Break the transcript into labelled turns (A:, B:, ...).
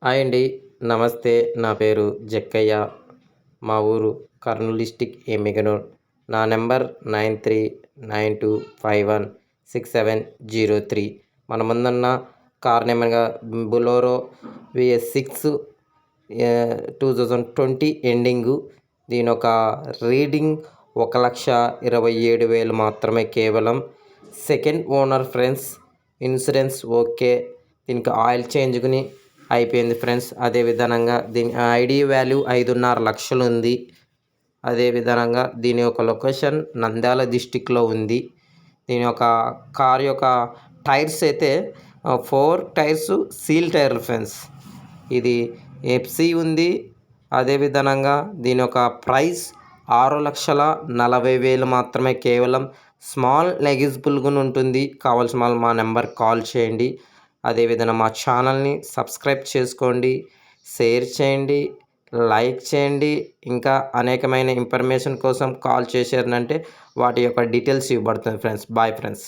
A: Hi అండి. నమస్తే. నా పేరు జక్కయ్య. మా ఊరు కర్నూలు డిస్టిక్ ఎమ్మిగనూర్. నా నెంబర్ 9392516703. మన ముందున్న కార్ నెంబర్గా బొలెరో VS6 2020 ఎండింగు. దీని ఒక రీడింగ్ 1,27,000 మాత్రమే కేవలం. Second owner friends. Insurance okay. దీనికి ఆయిల్ చేంజ్‌ని అయిపోయింది ఫ్రెండ్స్. అదేవిధంగా దీని ఐడి వాల్యూ 5.5 లక్షలు ఉంది. అదేవిధంగా దీని యొక్క లొకేషన్ నంద్యాల డిస్టిక్లో ఉంది. దీని యొక్క కార్ యొక్క టైర్స్ అయితే 4 టైర్స్ సీల్ టైర్లు ఫ్రెండ్స్. ఇది ఎఫ్సి ఉంది. అదేవిధంగా దీని యొక్క ప్రైస్ 6,40,000 మాత్రమే కేవలం. స్మాల్ నెగిజిబుల్గా ఉంటుంది. కావాల్సిన వాళ్ళు మా నెంబర్ కాల్ చేయండి. అదేవిధంగా మా ఛానల్ని సబ్స్క్రైబ్ చేసుకోండి, షేర్ చేయండి, లైక్ చేయండి. ఇంకా అనేకమైన ఇన్ఫర్మేషన్ కోసం కాల్ చేశారంటే వాటి యొక్క డీటెయిల్స్ ఇవ్వబడుతుంది ఫ్రెండ్స్. Bye friends.